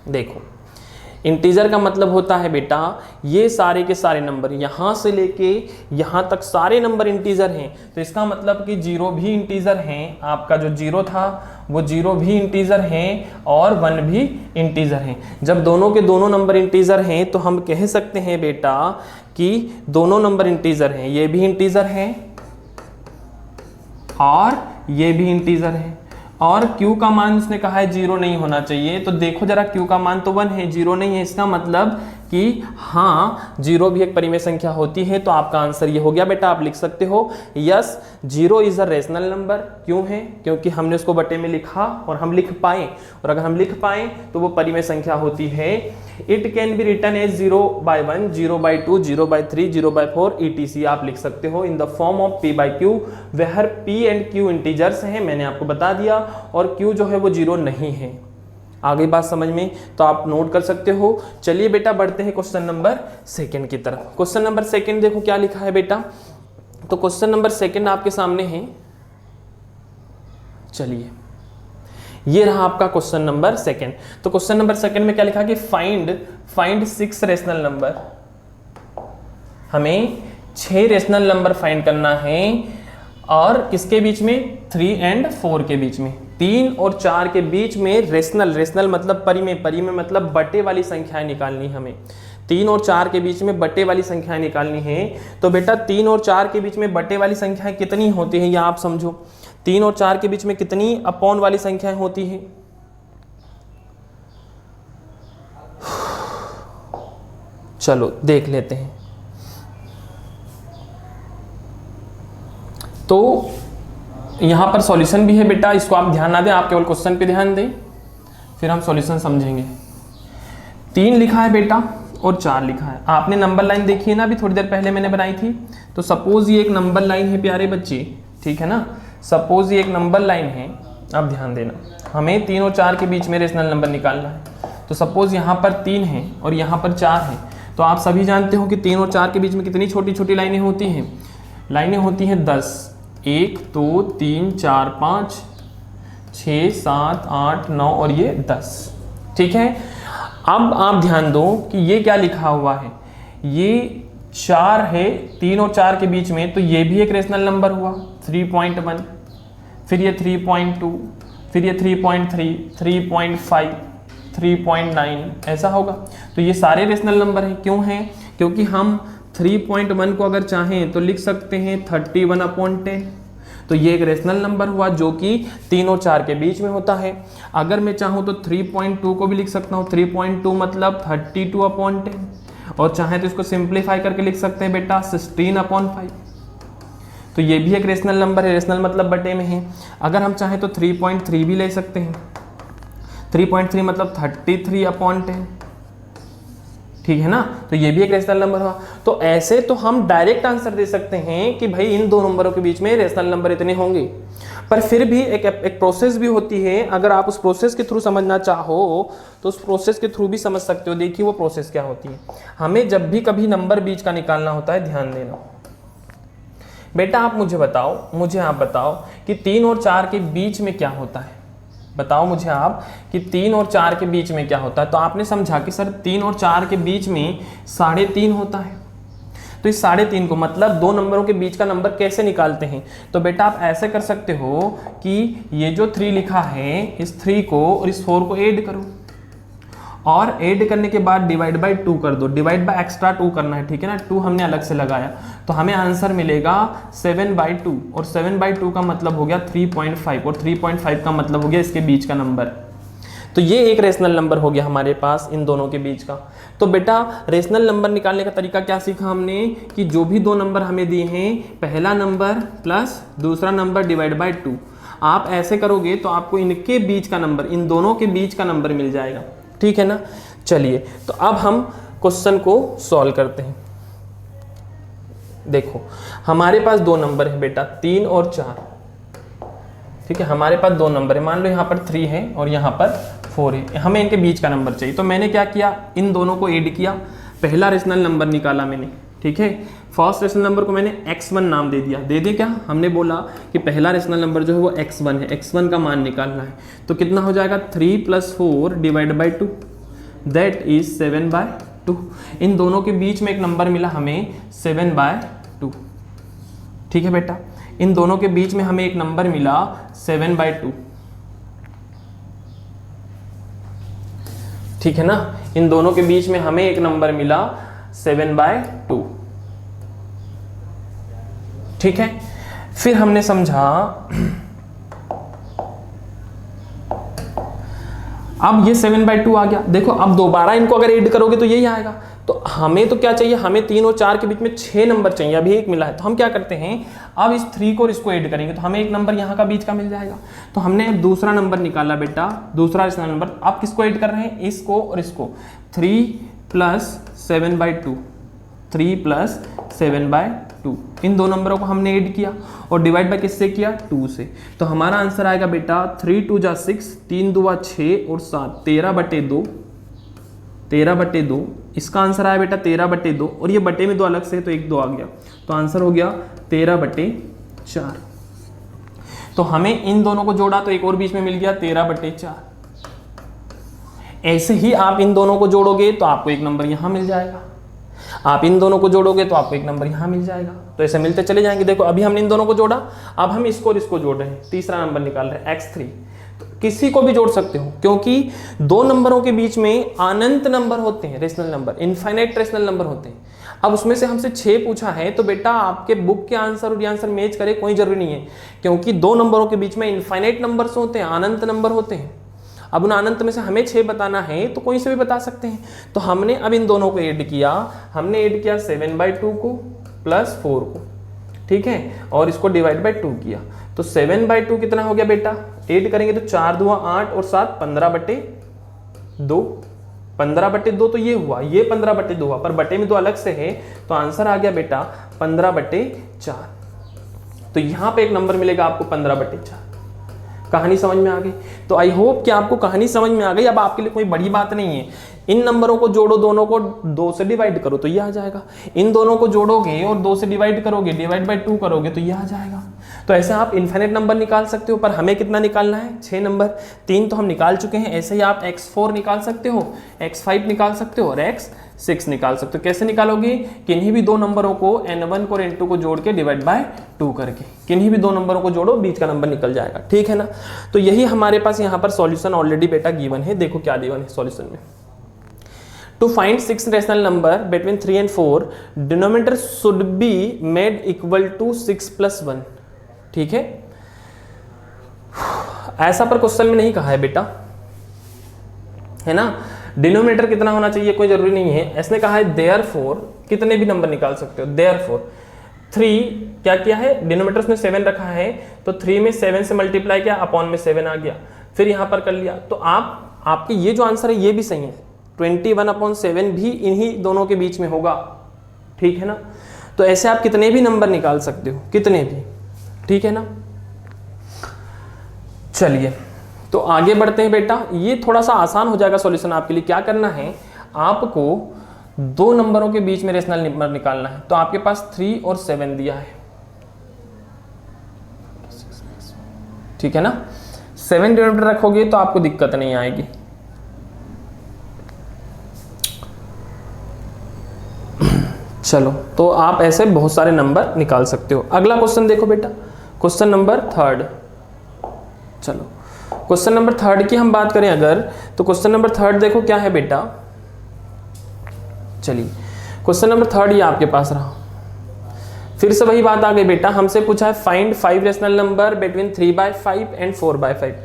देखो इंटीजर का मतलब होता है बेटा ये सारे के सारे नंबर यहाँ से लेके यहाँ तक सारे नंबर इंटीजर हैं। तो इसका मतलब कि 0 भी इंटीजर हैं, आपका जो 0 था वो 0 भी इंटीजर हैं और 1 भी इंटीजर हैं। जब दोनों के दोनों नंबर इंटीजर हैं तो हम कह सकते हैं बेटा कि दोनों नंबर इंटीजर हैं, ये भी इंटीजर हैं और ये भी इंटीजर है। और q का मान उसने कहा है 0 नहीं होना चाहिए, तो देखो जरा q का मान तो 1 है, 0 नहीं है। इसका मतलब कि हाँ 0 भी एक परिमेय संख्या होती है। तो आपका आंसर ये हो गया बेटा, आप लिख सकते हो yes 0 is a rational number. क्यों है, क्योंकि हमने उसको बटे में लिखा और हम लिख पाए, और अगर हम लिख पाए तो वो परिमेय संख्या होती है। It can be written as 0/1, 0/2, 0/3, 0/4 etc आप लिख सकते हो in the form of p/q where p and q integers हैं, मैंने आपको बता दिया, और q जो है वो 0 नहीं है। आगे बात समझ में, तो आप नोट कर सकते हो। चलिए बेटा बढ़ते हैं क्वेश्चन नंबर 2 की तरफ। क्वेश्चन नंबर 2 देखो क्या लिखा है बेटा, तो क्वेश्चन नंबर 2 आपके सामने है। चलिए ये रहा आपका क्वेश्चन नंबर 2। तो क्वेश्चन नंबर 2 में क्या लिखा कि फाइंड 6 रेशनल नंबर। हमें 6 रेशनल नंबर फाइंड करना है, और किसके बीच में, 3 और 4 के बीच में, 3 और 4 के बीच में रेशनल मतलब परिमेय मतलब बटे वाली संख्याएं निकालनी हमें। 3 और 4 के बीच में बटे वाली संख्याएं निकालनी है। तो बेटा 3 और 4 के बीच में बटे वाली संख्याएं कितनी होती हैं, या आप समझो 3 और 4 के बीच में कितनी अपॉन वाली संख्याएं होती हैं। चलो देख लेते हैं। तो यहां पर सॉल्यूशन भी है बेटा, इसको आप ध्यान ना दें, आप केवल क्वेश्चन पे ध्यान दें, फिर हम सॉल्यूशन समझेंगे। 3 लिखा है बेटा और 4 लिखा है। आपने नंबर लाइन देखी है ना, अभी थोड़ी देर पहले मैंने बनाई थी। तो सपोज ये एक नंबर लाइन है प्यारे बच्चे, ठीक है ना, सपोज ये एक नंबर लाइन है। अब ध्यान देना, हमें 3 और 4 के बीच में रेशनल नंबर निकालना है। तो सपोज यहाँ पर 3 है और यहाँ पर 4 है। तो आप सभी जानते हो कि 3 और 4 के बीच में कितनी छोटी छोटी लाइनें होती हैं, लाइनें होती हैं 10, 1 2 3 4 5 6 7 8 9 और ये 10, ठीक है। अब आप ध्यान दो कि ये क्या लिखा हुआ है, ये 4 है 3 और 4 के बीच में, तो ये भी एक रेशनल नंबर हुआ 3.1, फिर ये 3.2, फिर ये 3.3, 3.5, 3.9 ऐसा होगा। तो ये सारे रेशनल नंबर हैं। क्यों हैं, क्योंकि हम 3.1 को अगर चाहें तो लिख सकते हैं 31/10। तो ये एक रेशनल नंबर हुआ जो कि 3 और 4 के बीच में होता है। अगर मैं चाहूँ तो 3.2 को भी लिख सकता हूँ, 3.2 मतलब 32/10, और चाहे तो इसको सिंप्लीफाई करके लिख सकते हैं बेटा 16/5। तो ये भी एक रेशनल नंबर है, रेशनल मतलब बटे में है। अगर हम चाहें तो 3.3 भी ले सकते हैं, 3.3 मतलब 33/10, ठीक है ना। तो ये भी एक रेशनल नंबर हुआ। तो ऐसे तो हम डायरेक्ट आंसर दे सकते हैं कि भाई इन दो नंबरों के बीच में रेशनल नंबर इतने होंगे, पर फिर भी एक प्रोसेस भी होती है। अगर आप उस प्रोसेस के थ्रू समझना चाहो तो उस प्रोसेस के थ्रू भी समझ सकते हो। देखिए वो प्रोसेस क्या होती है। हमें जब भी कभी नंबर बीच का निकालना होता है, ध्यान देना बेटा, आप मुझे आप बताओ कि 3 और 4 के बीच में क्या होता है। बताओ मुझे आप कि 3 और 4 के बीच में क्या होता है। तो आपने समझा कि सर 3 और 4 के बीच में 3.5 होता है। तो इस 3.5 को मतलब दो नंबरों के बीच का नंबर कैसे निकालते हैं। तो बेटा आप ऐसे कर सकते हो कि ये जो 3 लिखा है, इस 3 को और इस 4 को ऐड करो, और ऐड करने के बाद डिवाइड बाय 2 कर दो। डिवाइड बाय एक्स्ट्रा 2 करना है, ठीक है ना, 2 हमने अलग से लगाया। तो हमें आंसर मिलेगा 7/2, और 7/2 का मतलब हो गया 3.5, और 3.5 का मतलब हो गया इसके बीच का नंबर। तो ये एक रेशनल नंबर हो गया हमारे पास इन दोनों के बीच का। तो बेटा रेशनल नंबर निकालने का तरीका क्या सीखा हमने कि जो भी दो नंबर हमें दिए हैं, पहला नंबर प्लस दूसरा नंबर डिवाइड बाय 2, आप ऐसे करोगे तो आपको इनके बीच का नंबर, इन दोनों के बीच का नंबर मिल जाएगा, ठीक है ना। चलिए तो अब हम क्वेश्चन को सॉल्व करते हैं। देखो हमारे पास दो नंबर है बेटा, 3 और 4, ठीक है। हमारे पास दो नंबर है, मान लो यहाँ पर 3 है और यहाँ पर 4 है। हमें इनके बीच का नंबर चाहिए। तो मैंने क्या किया, इन दोनों को ऐड किया। पहला रेशनल नंबर निकाला मैंने, ठीक है। फर्स्ट रेशनल नंबर को मैंने x1 नाम दे दिया। दे क्या, हमने बोला कि पहला रेशनल नंबर जो है वो x1 है, x1 का मान निकालना है। तो कितना हो जाएगा 3 + 4 / 2, दैट इज 7/2। इन दोनों के बीच में एक नंबर मिला हमें 7/2, ठीक है बेटा। इन दोनों के बीच में हमें एक नंबर मिला 7/2, ठीक है ना। इन दोनों के बीच में हमें एक नंबर मिला 7/2, ठीक है। फिर हमने समझा, अब ये 7/2 आ गया। देखो अब दोबारा इनको अगर ऐड करोगे तो यही आएगा। तो हमें तो क्या चाहिए, हमें 3 और 4 के बीच में 6 नंबर चाहिए, अभी एक मिला है। तो हम क्या करते हैं, अब इस 3 को और इसको ऐड करेंगे तो हमें एक नंबर यहाँ का बीच का मिल जाएगा। तो हमने दूसरा नंबर निकाला बेटा, दूसरा रेशनल नंबर। अब किसको ऐड कर रहे हैं, इसको और इसको। 3 + 7/2, 3 + 7/2, इन दो नंबरों को हमने ऐड किया और डिवाइड बाय किससे किया, 2 से। तो हमारा आंसर आएगा बेटा 3 × 2 = 6, 3 × 2 = 6 और 7, 13/2, 13/2। इसका आंसर आया बेटा 13/2 और ये बटे में 2 अलग से, तो 1 2 आ गया। तो आंसर हो गया 13/4। तो हमें इन दोनों को जोड़ा तो एक और बीच में मिल गया 13/4। ऐसे ही आप इन दोनों को जोड़ोगे तो आपको एक नंबर यहां मिल जाएगा, आप इन दोनों को जोड़ोगे तो आपको एक नंबर यहां मिल जाएगा। तो ऐसे मिलते चले जाएंगे। देखो अभी हमने इन दोनों को जोड़ा, अब हम इसको और इसको जोड़ रहे हैं, तीसरा नंबर निकाल रहे हैं x3। तो किसी को भी जोड़ सकते हो, क्योंकि दो नंबरों के बीच में अनंत नंबर होते हैं, rational number, infinite rational number होते हैं। अब उसमें से हमसे 6 पूछा है, तो बेटा आपके बुक के आंसर और ये आंसर मैच करे कोई जरूरी नहीं है, क्योंकि दो नंबरों के बीच में इनफाइनाइट नंबर्स होते हैं, अनंत नंबर होते हैं। अब उन अनंत में से हमें 6 बताना है तो कोई से भी बता सकते हैं। तो हमने अब इन दोनों को ऐड किया, हमने ऐड किया 7/2 को प्लस 4 को, ठीक है, और इसको डिवाइड बाय 2 किया। तो 7/2 कितना हो गया बेटा, ऐड करेंगे तो 4 × 2 = 8 और 7 15/2, 15/2 तो ये हुआ, ये 15/2 हुआ, पर बटे में 2 अलग से है, तो आंसर आ गया बेटा 15/4। तो यहां पे एक नंबर मिलेगा आपको 15/4। कहानी समझ में आ गई? तो आई होप कि आपको कहानी समझ में आ गई। अब आपके लिए कोई बड़ी बात नहीं है, इन नंबरों को जोड़ो, दोनों को 2 से डिवाइड करो तो ये आ जाएगा। इन दोनों को जोड़ोगे और 2 से डिवाइड करोगे, डिवाइड बाय 2 करोगे तो ये आ जाएगा। तो ऐसे आप इनफिनिट नंबर निकाल सकते हो, पर हमें कितना निकालना है, 6 नंबर। 3 तो हम निकाल चुके हैं। ऐसे ही आप x4 निकाल सकते हो, x5 निकाल सकते हो और x6 निकाल सकते हो। कैसे निकालोगे, किन्हीं भी दो नंबरों को n1 को n2 को जोड़ के डिवाइड बाय 2 करके, किन्हीं भी दो नंबरों को जोड़ो, बीच का नंबर निकल जाएगा, ठीक है ना। तो यही हमारे पास यहाँ पर सॉल्यूशन ऑलरेडी बेटा गिवन है। देखो क्या गिवन है सॉल्यूशन में, To find 6 rational number between 3 and 4, denominator should be made equal to 6 + 1, ठीक है। ऐसा पर क्वेश्चन में नहीं कहा है बेटा, है ना। डिनोमिनेटर कितना होना चाहिए कोई जरूरी नहीं है, इसने कहा है therefore, कितने भी नंबर निकाल सकते हो। therefore 3 क्या किया है, डिनोमिनेटर उसने 7 रखा है, तो 3 में 7 से मल्टीप्लाई किया, अपॉन में 7 आ गया, फिर यहां पर कर लिया। तो आपके ये जो आंसर है ये भी सही है, 21/7 भी इन्हीं दोनों के बीच में होगा, ठीक है ना। तो ऐसे आप कितने भी नंबर निकाल सकते हो, कितने भी, ठीक है ना। चलिए तो आगे बढ़ते हैं बेटा। ये थोड़ा सा आसान हो जाएगा सॉल्यूशन आपके लिए। क्या करना है, आपको दो नंबरों के बीच में रेशनल नंबर निकालना है। तो आपके पास 3 और 7 दिया है, ठीक है ना। 7 डिनोमिनेटर रखोगे तो आपको दिक्कत नहीं आएगी। चलो तो आप ऐसे बहुत सारे नंबर निकाल सकते हो। अगला क्वेश्चन देखो बेटा, क्वेश्चन नंबर 3। चलो क्वेश्चन नंबर 3 की हम बात करें अगर, तो क्वेश्चन नंबर 3 देखो क्या है बेटा। चलिए क्वेश्चन नंबर 3 ये आपके पास रहा। फिर से वही बात आ गई बेटा, हमसे पूछा है find 5 rational number between 3/5 and 4/5।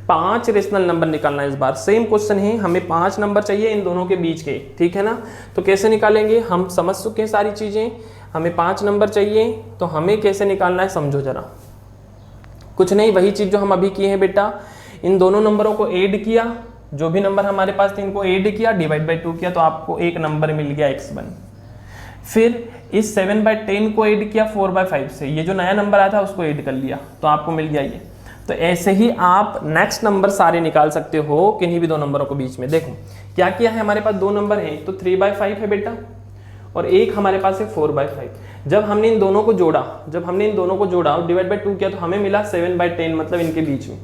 5 rational number निकालना है इस बार। सेम क्वेश्चन है, हमें 5 नंबर चाहिए इन दोनों के बीच के, ठीक है ना। तो कैसे निकालेंगे, हम समझ चुके हैं सारी चीजें। हमें 5 नंबर चाहिए, तो हमें कैसे निकालना है समझो जरा। कुछ नहीं, वही चीज जो हम अभी किए हैं बेटा। इन दोनों नंबरों को ऐड किया, जो भी नंबर हमारे पास थे इनको ऐड किया, डिवाइड बाय 2 किया, तो आपको एक नंबर मिल गया x1। फिर इस 7/10 को ऐड किया 4/5 से, ये जो नया नंबर आया था उसको ऐड कर लिया, तो आपको मिल गया ये। तो ऐसे ही आप नेक्स्ट नंबर सारे निकाल सकते हो किन्हीं भी दो नंबरों के बीच में। देखो क्या किया है, हमारे पास दो नंबर है, तो 3/5 है बेटा, और एक हमारे पास है 4/5। जब हमने इन दोनों को जोड़ा और डिवाइड बाय 2 किया तो हमें मिला 7/10, मतलब इनके बीच में।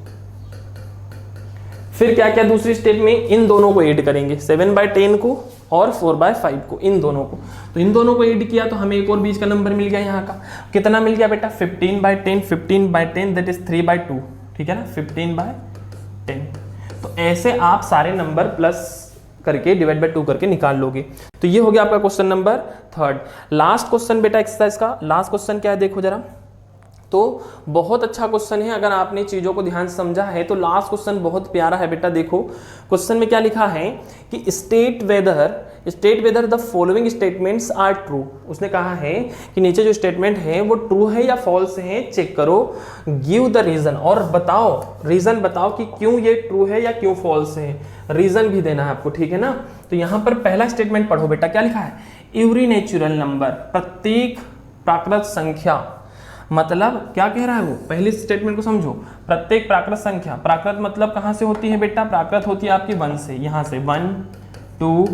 फिर क्या क्या दूसरी स्टेप में इन दोनों को ऐड करेंगे, 7/10 को और 4/5 को, इन दोनों को। तो इन दोनों को ऐड किया तो हमें एक और बीच का नंबर मिल गया, यहाँ का कितना मिल गया बेटा, 15/10 दैट इज 3/2, ठीक है ना, 15/10। तो ऐसे आप सारे नंबर प्लस करके डिवाइड बाय 2 करके निकाल लोगे। तो ये हो गया आपका क्वेश्चन नंबर 3। लास्ट क्वेश्चन बेटा एक्सरसाइज का लास्ट क्वेश्चन क्या है, देखो जरा। तो बहुत अच्छा क्वेश्चन है, अगर आपने चीज़ों को ध्यान से समझा है तो लास्ट क्वेश्चन बहुत प्यारा है बेटा। देखो क्वेश्चन में क्या लिखा है कि state whether the following statements are true. उसने कहा है कि नीचे जो स्टेटमेंट है वो ट्रू है या फॉल्स है, चेक करो। गिव द रीजन, और बताओ, रीजन बताओ कि क्यों ये ट्रू है या क्यों फॉल्स है, रीजन भी देना है आपको, ठीक है ना। तो यहाँ पर पहला स्टेटमेंट पढ़ो बेटा, क्या लिखा है, एवरी नेचुरल नंबर, प्रत्येक प्राकृत संख्या, मतलब क्या कह रहा है वो, पहले स्टेटमेंट को समझो। प्रत्येक प्राकृत संख्या, प्राकृत मतलब कहाँ से होती है बेटा, प्राकृत होती है आपकी 1 से, यहाँ से 1 2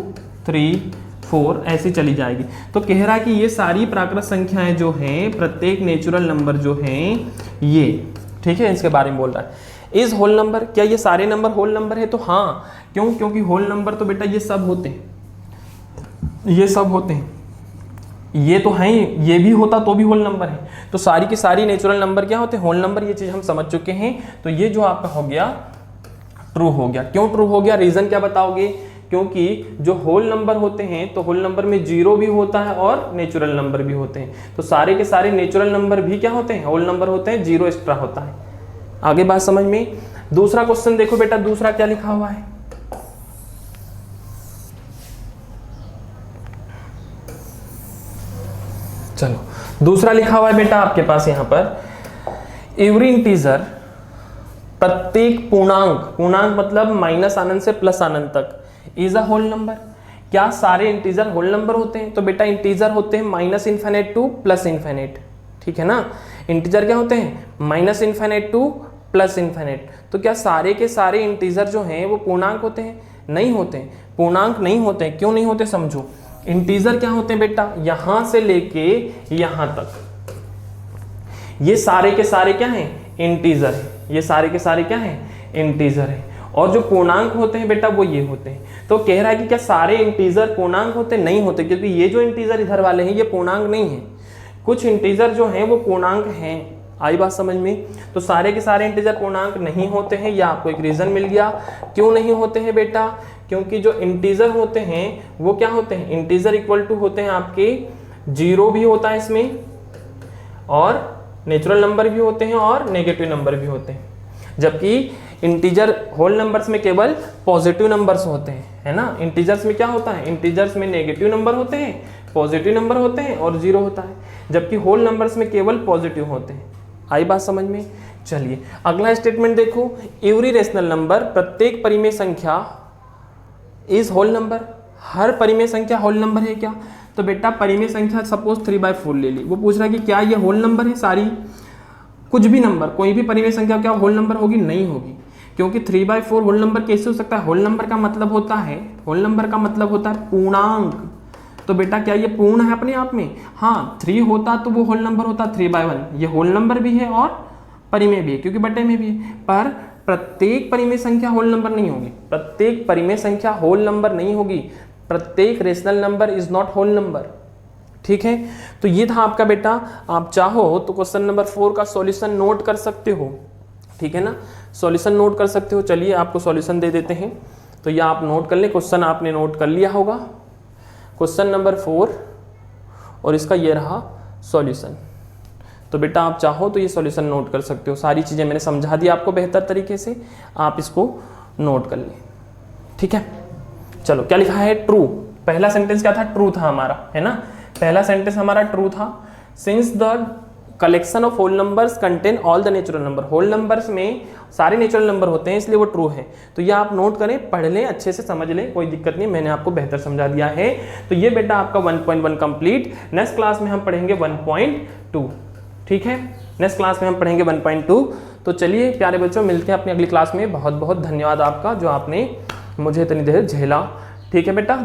3 4 ऐसी चली जाएगी। तो कह रहा है कि ये सारी प्राकृत संख्याएं जो हैं, प्रत्येक नेचुरल नंबर जो हैं ये, ठीक है, इसके बारे में बोल रहा है। इज होल नंबर, क्या ये सारे नंबर होल नंबर है, तो हाँ, क्यों, क्योंकि होल नंबर तो बेटा ये सब होते हैं, ये सब होते हैं, ये तो है ही, ये भी होता तो भी होल नंबर है। तो सारी की सारी नेचुरल नंबर क्या होते हैं, होल नंबर, ये चीज हम समझ चुके हैं। तो ये जो आपका हो गया ट्रू हो गया। क्यों ट्रू हो गया, रीजन क्या बताओगे, क्योंकि जो होल नंबर होते हैं तो होल नंबर में 0 भी होता है और नेचुरल नंबर भी होते हैं। तो सारे के सारे नेचुरल नंबर भी क्या होते हैं, होल नंबर होते हैं, 0 एक्स्ट्रा होता है। आगे बात समझ में। दूसरा क्वेश्चन देखो बेटा, दूसरा क्या लिखा हुआ है, चलो दूसरा लिखा हुआ है बेटा आपके पास यहाँ पर, एवरी इंटीजर, प्रत्येक पूर्णांक, पूर्णांक मतलब माइनस अनंत से प्लस अनंत तक, इज अ होल नंबर। क्या सारे इंटीजर होल नंबर होते हैं, तो बेटा इंटीजर होते हैं -∞ टू +∞, ठीक है ना। इंटीजर क्या होते हैं, -∞ टू +∞। तो क्या सारे के सारे इंटीजर जो हैं वो पूर्णांक होते हैं, नहीं होते हैं, पूर्णांक नहीं होते हैं। क्यों नहीं होते समझो, इंटीजर क्या होते हैं बेटा, यहां से लेके यहां तक ये सारे के सारे क्या हैं, इंटीजर है, ये सारे के सारे क्या हैं, इंटीजर है। और जो पूर्णांक होते हैं बेटा वो ये होते हैं। तो कह रहा है कि क्या सारे इंटीजर पूर्णांक होते, नहीं होते, क्योंकि ये जो इंटीजर इधर वाले हैं ये पूर्णांक नहीं है, कुछ इंटीजर जो हैं वो पूर्णांक हैं। आई बात समझ में। तो सारे के सारे इंटीजर पूर्णांक नहीं होते हैं, या आपको एक रीजन मिल गया क्यों नहीं होते हैं बेटा, क्योंकि जो इंटीजर होते हैं वो क्या होते हैं, इंटीजर इक्वल टू होते हैं आपके 0 भी होता है इसमें, और नेचुरल नंबर भी होते हैं और नेगेटिव नंबर भी होते हैं। जबकि इंटीजर होल नंबर्स में केवल पॉजिटिव नंबर्स होते हैं, है ना। इंटीजर्स में क्या होता है, इंटीजर्स में नेगेटिव नंबर होते हैं, पॉजिटिव नंबर होते हैं और 0 होता है, जबकि होल नंबर्स में केवल पॉजिटिव होते हैं। आई बात समझ में। चलिए अगला स्टेटमेंट देखो, एवरी रेशनल नंबर, प्रत्येक परिमेय संख्या इज होल नंबर, हर परिमेय संख्या होल नंबर है क्या। तो बेटा परिमेय संख्या सपोज 3/4 ले ली, वो पूछ रहा है कि क्या ये होल नंबर है सारी, कुछ भी नंबर, कोई भी परिमेय संख्या क्या होल नंबर होगी, नहीं होगी, क्योंकि 3/4 होल नंबर कैसे हो सकता है, होल नंबर का मतलब होता है, होल नंबर का मतलब होता है पूर्णांक। तो बेटा क्या ये पूर्ण है अपने आप में, हाँ 3 होता तो वो होल नंबर होता 3/1, ये होल नंबर भी है और परिमेय भी है क्योंकि बटे में भी है। पर प्रत्येक परिमेय संख्या होल नंबर नहीं होगी, प्रत्येक परिमेय संख्या होल नंबर नहीं होगी, प्रत्येक rational number is not whole number, ठीक है। तो ये था आपका बेटा, आप चाहो तो क्वेश्चन नंबर 4 का सॉल्यूशन नोट कर सकते हो, ठीक है ना, सॉल्यूशन नोट कर सकते हो। चलिए आपको सॉल्यूशन दे देते हैं, तो ये आप नोट कर लें, क्वेश्चन आपने नोट कर लिया होगा, क्वेश्चन नंबर 4 और इसका ये रहा सॉल्यूशन। तो बेटा आप चाहो तो ये सॉल्यूशन नोट कर सकते हो, सारी चीज़ें मैंने समझा दी आपको बेहतर तरीके से, आप इसको नोट कर लें, ठीक है। चलो क्या लिखा है, ट्रू, पहला सेंटेंस क्या था, ट्रू था हमारा, है ना, पहला सेंटेंस हमारा ट्रू था। Since the collection of whole numbers contain all the natural number, whole numbers में सारे नेचुरल नंबर होते हैं इसलिए वो ट्रू है। तो ये आप नोट करें, पढ़ लें, अच्छे से समझ लें, कोई दिक्कत नहीं, मैंने आपको बेहतर समझा दिया है। तो ये बेटा आपका 1.1 कंप्लीट, नेक्स्ट क्लास में हम पढ़ेंगे 1.2, ठीक है, नेक्स्ट क्लास में हम पढ़ेंगे 1.2। तो चलिए प्यारे बच्चों, मिलते हैं अपनी अगली क्लास में। बहुत बहुत धन्यवाद आपका जो आपने मुझे इतनी देर झेला। ठीक है बेटा।